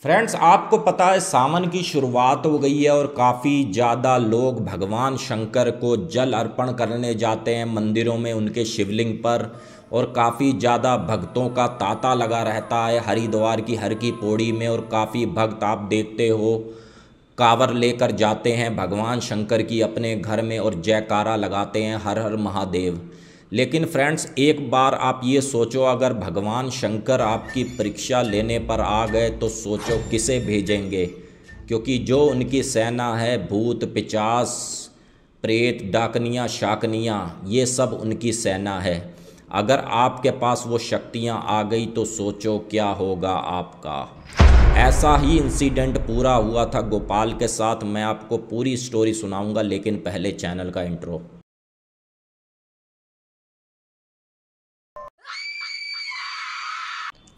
Friends, आपको पता है सावन की शुरुआत हो गई है और काफ़ी ज़्यादा लोग भगवान शंकर को जल अर्पण करने जाते हैं मंदिरों में, उनके शिवलिंग पर। और काफ़ी ज़्यादा भक्तों का तांता लगा रहता है हरिद्वार की हर की पौड़ी में। और काफ़ी भक्त आप देखते हो कांवर लेकर जाते हैं भगवान शंकर की अपने घर में और जयकारा लगाते हैं हर हर महादेव। लेकिन फ्रेंड्स, एक बार आप ये सोचो, अगर भगवान शंकर आपकी परीक्षा लेने पर आ गए तो सोचो किसे भेजेंगे। क्योंकि जो उनकी सेना है, भूत पिचास प्रेत डाकनियाँ शाकनियाँ, ये सब उनकी सेना है। अगर आपके पास वो शक्तियाँ आ गई तो सोचो क्या होगा आपका। ऐसा ही इंसिडेंट पूरा हुआ था गोपाल के साथ। मैं आपको पूरी स्टोरी सुनाऊंगा, लेकिन पहले चैनल का इंट्रो।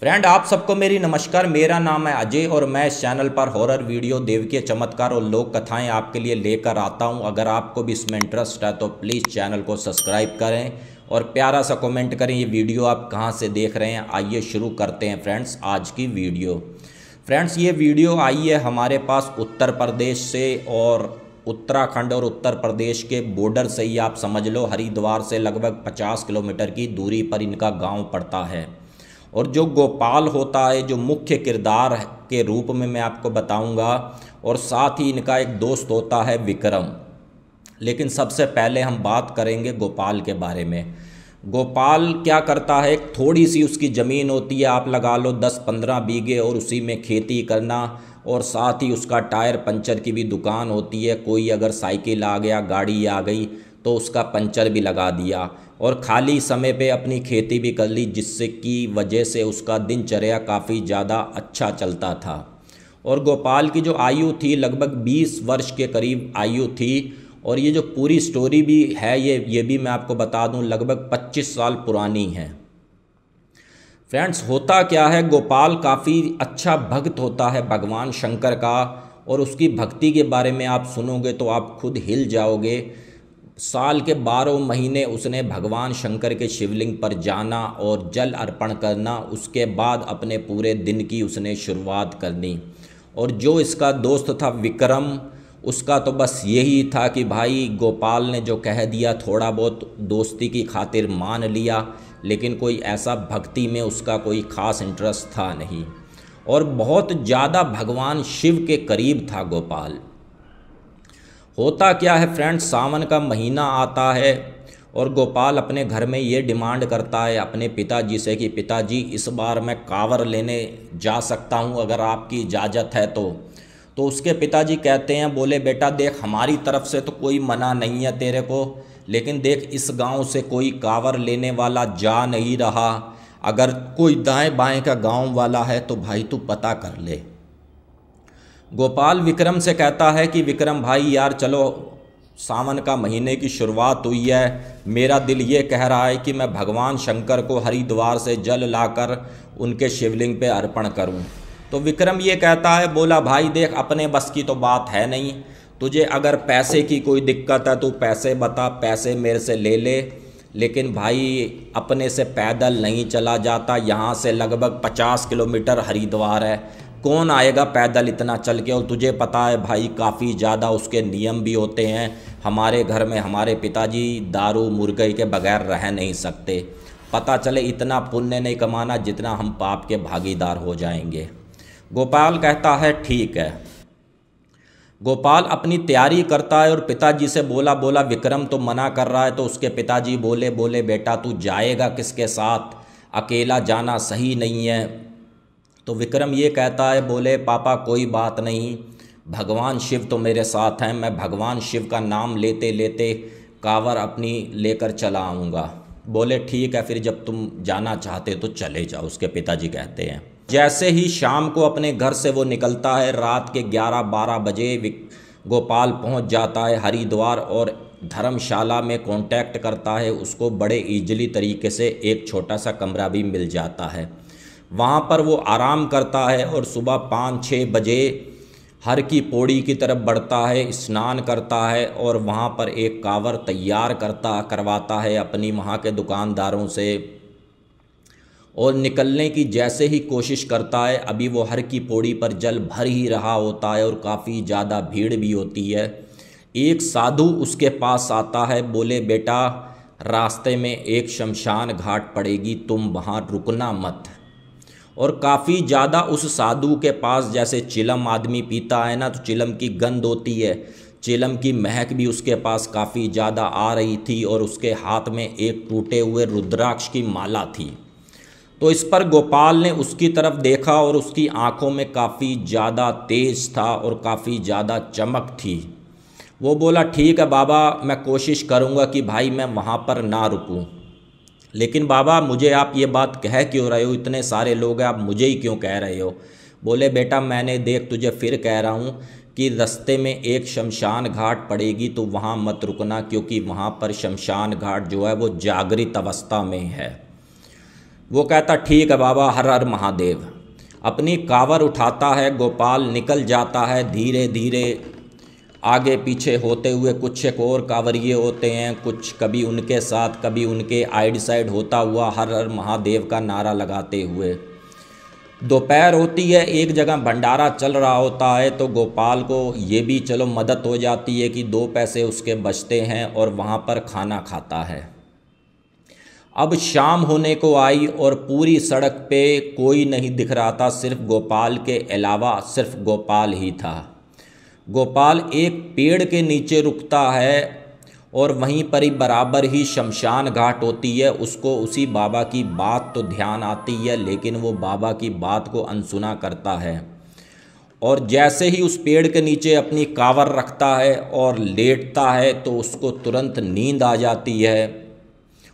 फ्रेंड, आप सबको मेरी नमस्कार। मेरा नाम है अजय और मैं इस चैनल पर हॉरर वीडियो, देवकीय चमत्कार और लोक कथाएं आपके लिए लेकर आता हूं। अगर आपको भी इसमें इंटरेस्ट है तो प्लीज़ चैनल को सब्सक्राइब करें और प्यारा सा कमेंट करें ये वीडियो आप कहां से देख रहे हैं। आइए शुरू करते हैं फ्रेंड्स आज की वीडियो। फ्रेंड्स, ये वीडियो आई है हमारे पास उत्तर प्रदेश से और उत्तराखंड और उत्तर प्रदेश के बॉर्डर से ही आप समझ लो। हरिद्वार से लगभग 50 किलोमीटर की दूरी पर इनका गांव पड़ता है। और जो गोपाल होता है, जो मुख्य किरदार के रूप में मैं आपको बताऊंगा, और साथ ही इनका एक दोस्त होता है विक्रम। लेकिन सबसे पहले हम बात करेंगे गोपाल के बारे में। गोपाल क्या करता है, एक थोड़ी सी उसकी ज़मीन होती है, आप लगा लो 10-15 बीघे, और उसी में खेती करना। और साथ ही उसका टायर पंचर की भी दुकान होती है। कोई अगर साइकिल आ गया, गाड़ी आ गई तो उसका पंचर भी लगा दिया। और खाली समय पे अपनी खेती भी कर ली, जिससे की वजह से उसका दिनचर्या काफ़ी ज़्यादा अच्छा चलता था। और गोपाल की जो आयु थी लगभग 20 वर्ष के करीब आयु थी। और ये जो पूरी स्टोरी भी है ये भी मैं आपको बता दूं लगभग 25 साल पुरानी है। फ्रेंड्स, होता क्या है, गोपाल काफ़ी अच्छा भक्त होता है भगवान शंकर का। और उसकी भक्ति के बारे में आप सुनोगे तो आप खुद हिल जाओगे। साल के 12 महीने उसने भगवान शंकर के शिवलिंग पर जाना और जल अर्पण करना, उसके बाद अपने पूरे दिन की उसने शुरुआत करनी। और जो इसका दोस्त था विक्रम, उसका तो बस यही था कि भाई गोपाल ने जो कह दिया थोड़ा बहुत दोस्ती की खातिर मान लिया, लेकिन कोई ऐसा भक्ति में उसका कोई ख़ास इंटरेस्ट था नहीं। और बहुत ज़्यादा भगवान शिव के करीब था गोपाल। होता क्या है फ्रेंड्स, सावन का महीना आता है और गोपाल अपने घर में ये डिमांड करता है अपने पिताजी से कि पिताजी, इस बार मैं कांवर लेने जा सकता हूँ, अगर आपकी इजाज़त है तो उसके पिताजी कहते हैं, बोले बेटा देख, हमारी तरफ से तो कोई मना नहीं है तेरे को, लेकिन देख इस गांव से कोई कांवर लेने वाला जा नहीं रहा। अगर कोई दाएं बाएं का गांव वाला है तो भाई तू पता कर ले। गोपाल विक्रम से कहता है कि विक्रम भाई यार चलो, सावन का महीने की शुरुआत हुई है, मेरा दिल ये कह रहा है कि मैं भगवान शंकर को हरिद्वार से जल लाकर उनके शिवलिंग पे अर्पण करूं। तो विक्रम ये कहता है, बोला भाई देख, अपने बस की तो बात है नहीं, तुझे अगर पैसे की कोई दिक्कत है तो पैसे बता, पैसे मेरे से ले ले, लेकिन भाई अपने से पैदल नहीं चला जाता। यहाँ से लगभग 50 किलोमीटर हरिद्वार है, कौन आएगा पैदल इतना चल के। और तुझे पता है भाई काफ़ी ज़्यादा उसके नियम भी होते हैं। हमारे घर में हमारे पिताजी दारू मुर्गे के बगैर रह नहीं सकते। पता चले इतना पुण्य नहीं कमाना जितना हम पाप के भागीदार हो जाएंगे। गोपाल कहता है ठीक है। गोपाल अपनी तैयारी करता है और पिताजी से बोला विक्रम तो मना कर रहा है। तो उसके पिताजी बोले बेटा तू जाएगा किसके साथ, अकेला जाना सही नहीं है। तो विक्रम ये कहता है, बोले पापा कोई बात नहीं, भगवान शिव तो मेरे साथ हैं, मैं भगवान शिव का नाम लेते लेते कांवर अपनी लेकर चला आऊँगा। बोले ठीक है, फिर जब तुम जाना चाहते तो चले जाओ, उसके पिताजी कहते हैं। जैसे ही शाम को अपने घर से वो निकलता है, रात के 11-12 बजे गोपाल पहुंच जाता है हरिद्वार और धर्मशाला में कांटेक्ट करता है। उसको बड़े ईजिली तरीके से एक छोटा सा कमरा भी मिल जाता है। वहाँ पर वो आराम करता है और सुबह 5-6 बजे हर की पौड़ी की तरफ बढ़ता है, स्नान करता है और वहाँ पर एक कांवर तैयार करवाता है अपनी वहाँ के दुकानदारों से। और निकलने की जैसे ही कोशिश करता है, अभी वो हर की पौड़ी पर जल भर ही रहा होता है और काफ़ी ज़्यादा भीड़ भी होती है। एक साधु उसके पास आता है, बोले बेटा रास्ते में एक शमशान घाट पड़ेगी, तुम वहाँ रुकना मत। और काफ़ी ज़्यादा उस साधु के पास, जैसे चिलम आदमी पीता है ना तो चिलम की गंध होती है, चिलम की महक भी उसके पास काफ़ी ज़्यादा आ रही थी और उसके हाथ में एक टूटे हुए रुद्राक्ष की माला थी। तो इस पर गोपाल ने उसकी तरफ देखा और उसकी आंखों में काफ़ी ज़्यादा तेज था और काफ़ी ज़्यादा चमक थी। वो बोला ठीक है बाबा, मैं कोशिश करूँगा कि भाई मैं वहाँ पर ना रुकूँ, लेकिन बाबा मुझे आप ये बात कह क्यों रहे हो, इतने सारे लोग हैं, आप मुझे ही क्यों कह रहे हो। बोले बेटा मैंने देख तुझे फिर कह रहा हूँ कि रास्ते में एक शमशान घाट पड़ेगी तो वहाँ मत रुकना, क्योंकि वहाँ पर शमशान घाट जो है वो जागृत अवस्था में है। वो कहता ठीक है बाबा, हर हर महादेव। अपनी कांवर उठाता है गोपाल, निकल जाता है धीरे धीरे। आगे पीछे होते हुए कुछ एक और कांवरिये होते हैं, कुछ कभी उनके साथ कभी उनके आइड साइड होता हुआ हर हर महादेव का नारा लगाते हुए। दोपहर होती है, एक जगह भंडारा चल रहा होता है, तो गोपाल को ये भी चलो मदद हो जाती है कि 2 पैसे उसके बचते हैं और वहाँ पर खाना खाता है। अब शाम होने को आई और पूरी सड़क पे कोई नहीं दिख रहा था, सिर्फ गोपाल के अलावा सिर्फ गोपाल ही था। गोपाल एक पेड़ के नीचे रुकता है और वहीं पर ही बराबर ही शमशान घाट होती है। उसको उसी बाबा की बात तो ध्यान आती है, लेकिन वो बाबा की बात को अनसुना करता है। और जैसे ही उस पेड़ के नीचे अपनी कांवर रखता है और लेटता है तो उसको तुरंत नींद आ जाती है।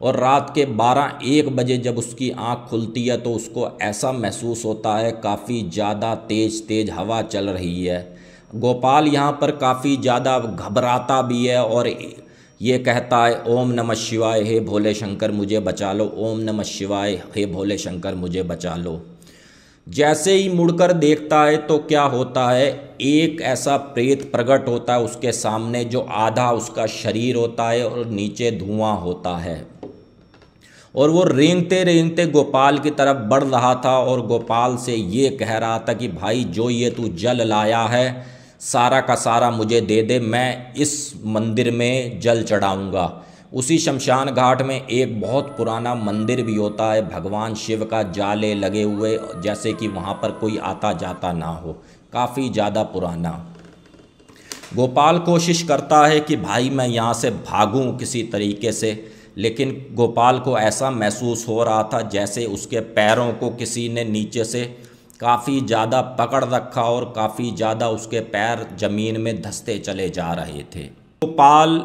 और रात के 12-1 बजे जब उसकी आंख खुलती है तो उसको ऐसा महसूस होता है काफ़ी ज़्यादा तेज़ हवा चल रही है। गोपाल यहाँ पर काफ़ी ज़्यादा घबराता भी है और ये कहता है ओम नमः शिवाय, हे भोले शंकर मुझे बचा लो, ओम नमः शिवाय, हे भोले शंकर मुझे बचा लो। जैसे ही मुड़कर देखता है तो क्या होता है, एक ऐसा प्रेत प्रकट होता है उसके सामने, जो आधा उसका शरीर होता है और नीचे धुआं होता है। और वो रेंगते रेंगते गोपाल की तरफ बढ़ रहा था और गोपाल से ये कह रहा था कि भाई जो ये तू जल लाया है सारा का सारा मुझे दे दे, मैं इस मंदिर में जल चढ़ाऊँगा। उसी शमशान घाट में एक बहुत पुराना मंदिर भी होता है, भगवान शिव का जाले लगे हुए, जैसे कि वहाँ पर कोई आता जाता ना हो, काफ़ी ज़्यादा पुराना। गोपाल कोशिश करता है कि भाई मैं यहाँ से भागूँ किसी तरीके से, लेकिन गोपाल को ऐसा महसूस हो रहा था जैसे उसके पैरों को किसी ने नीचे से काफ़ी ज़्यादा पकड़ रखा और काफ़ी ज़्यादा उसके पैर ज़मीन में धंसते चले जा रहे थे। गोपाल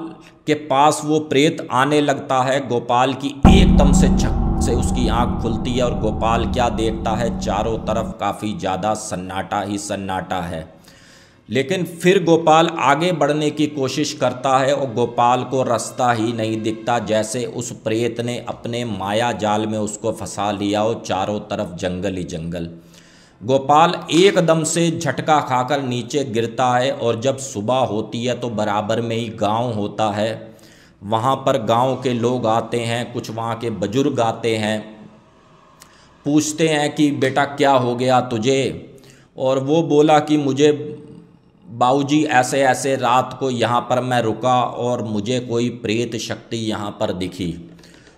के पास वो प्रेत आने लगता है। गोपाल की एकदम से झक से उसकी आंख खुलती है और गोपाल क्या देखता है, चारों तरफ काफ़ी ज़्यादा सन्नाटा ही सन्नाटा है। लेकिन फिर गोपाल आगे बढ़ने की कोशिश करता है और गोपाल को रास्ता ही नहीं दिखता, जैसे उस प्रेत ने अपने माया जाल में उसको फंसा लिया हो, चारों तरफ जंगल ही जंगल। गोपाल एकदम से झटका खाकर नीचे गिरता है और जब सुबह होती है तो बराबर में ही गांव होता है। वहाँ पर गांव के लोग आते हैं, कुछ वहाँ के बुजुर्ग आते हैं, पूछते हैं कि बेटा क्या हो गया तुझे। और वो बोला कि मुझे बाबूजी ऐसे ऐसे रात को यहाँ पर मैं रुका और मुझे कोई प्रेत शक्ति यहाँ पर दिखी।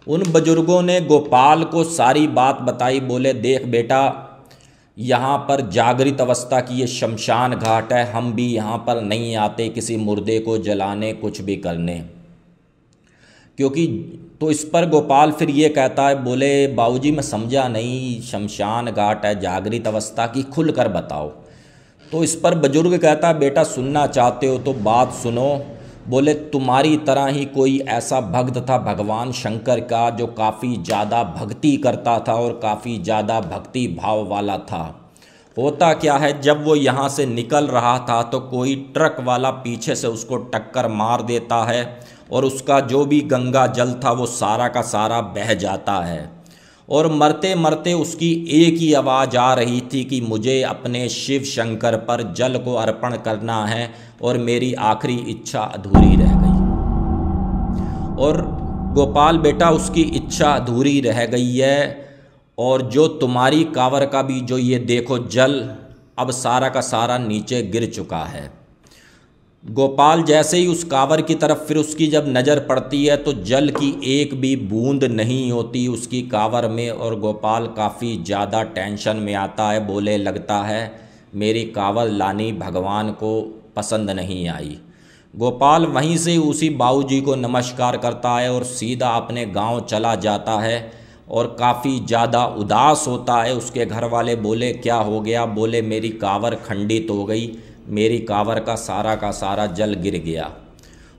उन बुजुर्गों ने गोपाल को सारी बात बताई। बोले देख बेटा, यहाँ पर जागृत अवस्था की ये शमशान घाट है, हम भी यहाँ पर नहीं आते किसी मुर्दे को जलाने कुछ भी करने, क्योंकि तो इस पर गोपाल फिर ये कहता है, बोले बाबूजी मैं समझा नहीं, शमशान घाट है जागृत अवस्था की, खुल कर बताओ। तो इस पर बुजुर्ग कहता है बेटा सुनना चाहते हो तो बात सुनो। बोले तुम्हारी तरह ही कोई ऐसा भक्त था भगवान शंकर का, जो काफ़ी ज़्यादा भक्ति करता था और काफ़ी ज़्यादा भक्ति भाव वाला था। होता क्या है, जब वो यहाँ से निकल रहा था तो कोई ट्रक वाला पीछे से उसको टक्कर मार देता है और उसका जो भी गंगा जल था वो सारा का सारा बह जाता है। और मरते मरते उसकी एक ही आवाज़ आ रही थी कि मुझे अपने शिव शंकर पर जल को अर्पण करना है और मेरी आखिरी इच्छा अधूरी रह गई। और गोपाल बेटा उसकी इच्छा अधूरी रह गई है और जो तुम्हारी कांवर का भी जो ये देखो जल अब सारा का सारा नीचे गिर चुका है। गोपाल जैसे ही उस कांवर की तरफ फिर उसकी जब नज़र पड़ती है तो जल की एक भी बूंद नहीं होती उसकी कांवर में, और गोपाल काफ़ी ज़्यादा टेंशन में आता है। बोले लगता है मेरी कांवर लानी भगवान को पसंद नहीं आई। गोपाल वहीं से उसी बाबूजी को नमस्कार करता है और सीधा अपने गांव चला जाता है और काफ़ी ज़्यादा उदास होता है। उसके घर वाले बोले क्या हो गया? बोले मेरी कांवर खंडित हो गई, मेरी कांवर का सारा जल गिर गया।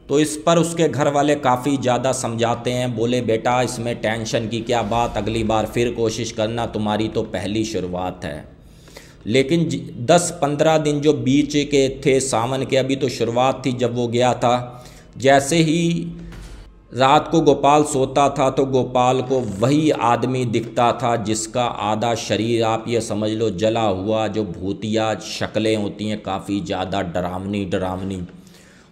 तो इस पर उसके घर वाले काफ़ी ज़्यादा समझाते हैं। बोले बेटा इसमें टेंशन की क्या बात, अगली बार फिर कोशिश करना, तुम्हारी तो पहली शुरुआत है। लेकिन 10-15 दिन जो बीच के थे सावन के, अभी तो शुरुआत थी जब वो गया था। जैसे ही रात को गोपाल सोता था तो गोपाल को वही आदमी दिखता था जिसका आधा शरीर आप ये समझ लो जला हुआ, जो भूतिया शक्लें होती हैं काफ़ी ज़्यादा डरावनी।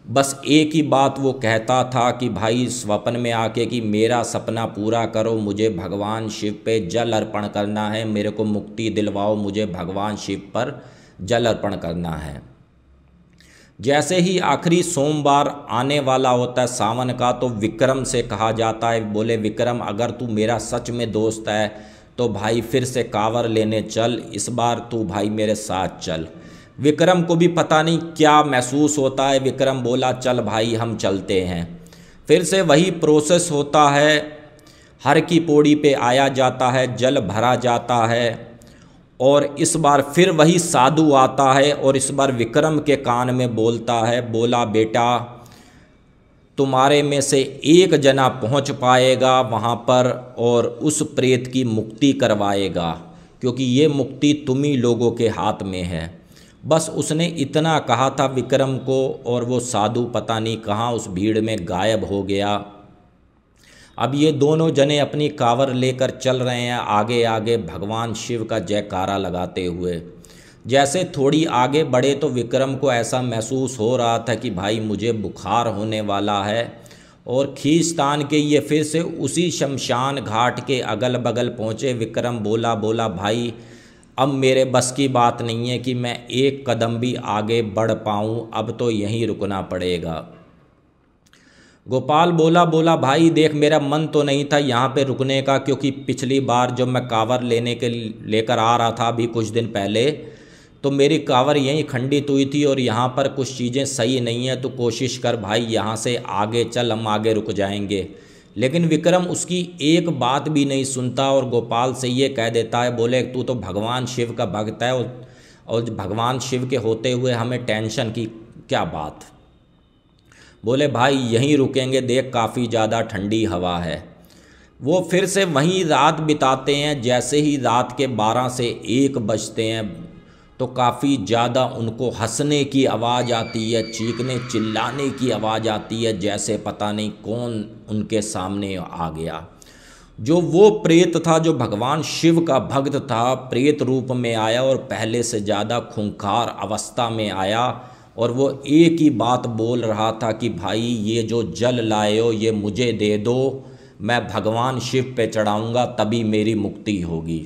बस एक ही बात वो कहता था कि भाई स्वप्न में आके कि मेरा सपना पूरा करो, मुझे भगवान शिव पे जल अर्पण करना है, मेरे को मुक्ति दिलवाओ, मुझे भगवान शिव पर जल अर्पण करना है। जैसे ही आखिरी सोमवार आने वाला होता है सावन का तो विक्रम से कहा जाता है, बोले विक्रम अगर तू मेरा सच में दोस्त है तो भाई फिर से कांवर लेने चल, इस बार तू भाई मेरे साथ चल। विक्रम को भी पता नहीं क्या महसूस होता है। विक्रम बोला चल भाई हम चलते हैं। फिर से वही प्रोसेस होता है, हर की पौड़ी पे आया जाता है, जल भरा जाता है और इस बार फिर वही साधु आता है और इस बार विक्रम के कान में बोलता है, बोला बेटा तुम्हारे में से एक जना पहुंच पाएगा वहां पर और उस प्रेत की मुक्ति करवाएगा, क्योंकि ये मुक्ति तुम ही लोगों के हाथ में है। बस उसने इतना कहा था विक्रम को और वो साधु पता नहीं कहाँ उस भीड़ में गायब हो गया। अब ये दोनों जने अपनी कांवर लेकर चल रहे हैं आगे आगे भगवान शिव का जयकारा लगाते हुए। जैसे थोड़ी आगे बढ़े तो विक्रम को ऐसा महसूस हो रहा था कि भाई मुझे बुखार होने वाला है, और खींचतान के ये फिर से उसी शमशान घाट के अगल बगल पहुँचे। विक्रम बोला भाई अब मेरे बस की बात नहीं है कि मैं एक कदम भी आगे बढ़ पाऊँ, अब तो यहीं रुकना पड़ेगा। गोपाल बोला भाई देख मेरा मन तो नहीं था यहाँ पे रुकने का, क्योंकि पिछली बार जब मैं कांवर लेकर आ रहा था अभी कुछ दिन पहले, तो मेरी कांवर यहीं खंडित हुई थी और यहाँ पर कुछ चीज़ें सही नहीं है, तो कोशिश कर भाई यहाँ से आगे चल, हम आगे रुक जाएंगे। लेकिन विक्रम उसकी एक बात भी नहीं सुनता और गोपाल से ये कह देता है, बोले तू तो भगवान शिव का भक्त है और भगवान शिव के होते हुए हमें टेंशन की क्या बात। बोले भाई यहीं रुकेंगे, देख काफ़ी ज़्यादा ठंडी हवा है। वो फिर से वहीं रात बिताते हैं। जैसे ही रात के 12 से 1 बजते हैं तो काफ़ी ज़्यादा उनको हंसने की आवाज़ आती है, चीखने चिल्लाने की आवाज़ आती है, जैसे पता नहीं कौन उनके सामने आ गया। जो वो प्रेत था जो भगवान शिव का भक्त था, प्रेत रूप में आया और पहले से ज़्यादा खूंखार अवस्था में आया, और वो एक ही बात बोल रहा था कि भाई ये जो जल लाए हो ये मुझे दे दो, मैं भगवान शिव पे चढ़ाऊँगा तभी मेरी मुक्ति होगी।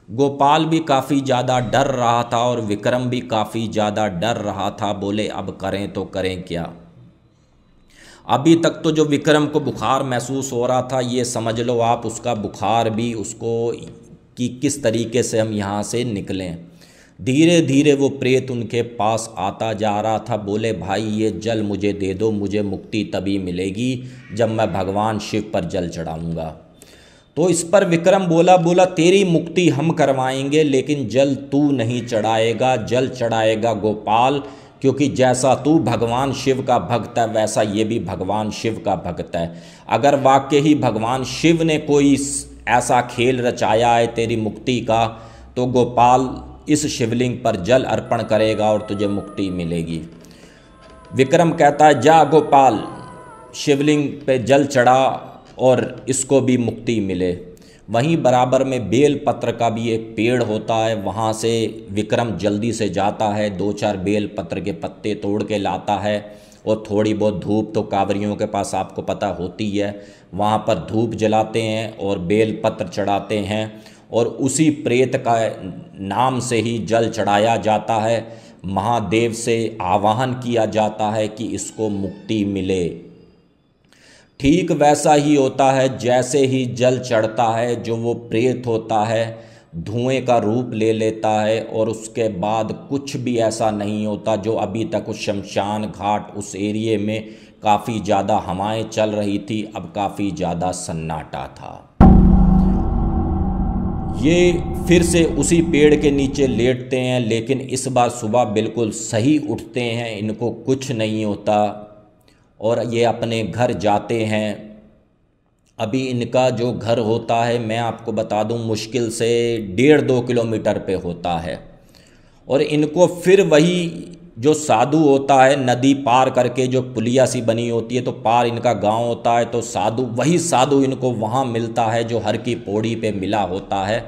गोपाल भी काफ़ी ज़्यादा डर रहा था और विक्रम भी काफ़ी ज़्यादा डर रहा था। बोले अब करें तो करें क्या। अभी तक तो जो विक्रम को बुखार महसूस हो रहा था, ये समझ लो आप उसका बुखार भी उसको कि किस तरीके से हम यहाँ से निकलें। धीरे धीरे वो प्रेत उनके पास आता जा रहा था। बोले भाई ये जल मुझे दे दो, मुझे मुक्ति तभी मिलेगी जब मैं भगवान शिव पर जल चढ़ाऊँगा। तो इस पर विक्रम बोला तेरी मुक्ति हम करवाएंगे, लेकिन जल तू नहीं चढ़ाएगा, जल चढ़ाएगा गोपाल, क्योंकि जैसा तू भगवान शिव का भक्त है वैसा ये भी भगवान शिव का भक्त है। अगर वाकई ही भगवान शिव ने कोई ऐसा खेल रचाया है तेरी मुक्ति का, तो गोपाल इस शिवलिंग पर जल अर्पण करेगा और तुझे मुक्ति मिलेगी। विक्रम कहता है जा गोपाल शिवलिंग पे जल चढ़ा और इसको भी मुक्ति मिले। वहीं बराबर में बेल पत्र का भी एक पेड़ होता है, वहाँ से विक्रम जल्दी से जाता है, 2-4 बेल पत्र के पत्ते तोड़ के लाता है और थोड़ी बहुत धूप तो कांवरियों के पास आपको पता होती है, वहाँ पर धूप जलाते हैं और बेल पत्र चढ़ाते हैं और उसी प्रेत का नाम से ही जल चढ़ाया जाता है। महादेव से आवाहन किया जाता है कि इसको मुक्ति मिले। ठीक वैसा ही होता है, जैसे ही जल चढ़ता है जो वो प्रेत होता है धुएं का रूप ले लेता है, और उसके बाद कुछ भी ऐसा नहीं होता। जो अभी तक उस शमशान घाट उस एरिए में काफ़ी ज़्यादा हवाएं चल रही थी, अब काफ़ी ज़्यादा सन्नाटा था। ये फिर से उसी पेड़ के नीचे लेटते हैं, लेकिन इस बार सुबह बिल्कुल सही उठते हैं, इनको कुछ नहीं होता और ये अपने घर जाते हैं। अभी इनका जो घर होता है, मैं आपको बता दूं, मुश्किल से 1.5-2 किलोमीटर पे होता है। और इनको फिर वही जो साधु होता है, नदी पार करके जो पुलिया सी बनी होती है तो पार इनका गांव होता है, तो साधु, वही साधु इनको वहाँ मिलता है जो हर की पौड़ी पे मिला होता है।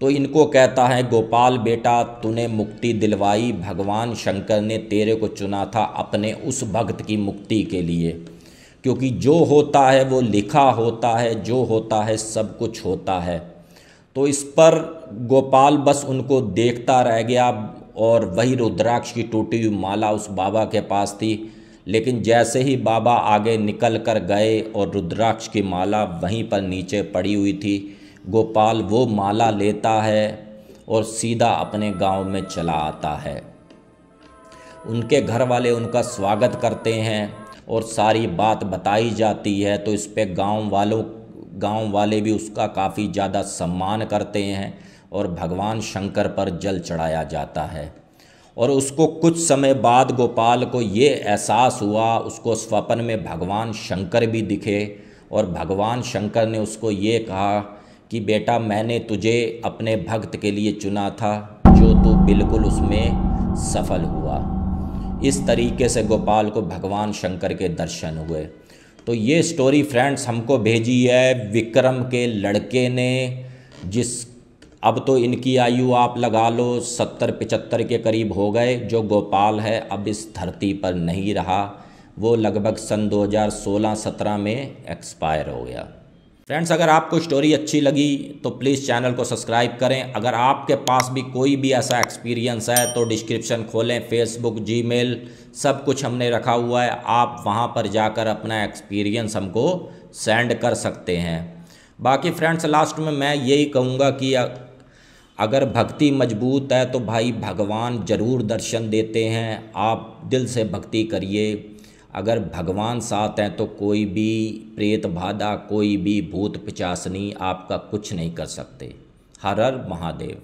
तो इनको कहता है, गोपाल बेटा, तूने मुक्ति दिलवाई, भगवान शंकर ने तेरे को चुना था अपने उस भक्त की मुक्ति के लिए, क्योंकि जो होता है वो लिखा होता है, जो होता है सब कुछ होता है। तो इस पर गोपाल बस उनको देखता रह गया, और वही रुद्राक्ष की टूटी हुई माला उस बाबा के पास थी। लेकिन जैसे ही बाबा आगे निकल कर गए और रुद्राक्ष की माला वहीं पर नीचे पड़ी हुई थी, गोपाल वो माला लेता है और सीधा अपने गांव में चला आता है। उनके घर वाले उनका स्वागत करते हैं और सारी बात बताई जाती है, तो इस पे गांव वाले भी उसका काफ़ी ज़्यादा सम्मान करते हैं और भगवान शंकर पर जल चढ़ाया जाता है। और उसको कुछ समय बाद गोपाल को ये एहसास हुआ, उसको स्वप्न में भगवान शंकर भी दिखे, और भगवान शंकर ने उसको ये कहा कि बेटा, मैंने तुझे अपने भक्त के लिए चुना था, जो तू बिल्कुल उसमें सफल हुआ। इस तरीके से गोपाल को भगवान शंकर के दर्शन हुए। तो ये स्टोरी फ्रेंड्स हमको भेजी है विक्रम के लड़के ने, अब तो इनकी आयु आप लगा लो 70-75 के करीब हो गए। जो गोपाल है अब इस धरती पर नहीं रहा, वो लगभग सन 2016-17 में एक्सपायर हो गया। फ्रेंड्स, अगर आपको स्टोरी अच्छी लगी तो प्लीज़ चैनल को सब्सक्राइब करें। अगर आपके पास भी कोई भी ऐसा एक्सपीरियंस है तो डिस्क्रिप्शन खोलें, फेसबुक, जीमेल सब कुछ हमने रखा हुआ है, आप वहां पर जाकर अपना एक्सपीरियंस हमको सेंड कर सकते हैं। बाकी फ्रेंड्स, लास्ट में मैं यही कहूँगा कि अगर भक्ति मजबूत है तो भाई भगवान ज़रूर दर्शन देते हैं। आप दिल से भक्ति करिए। अगर भगवान साथ हैं तो कोई भी प्रेत बाधा, कोई भी भूत पिचासनी आपका कुछ नहीं कर सकते। हर हर महादेव।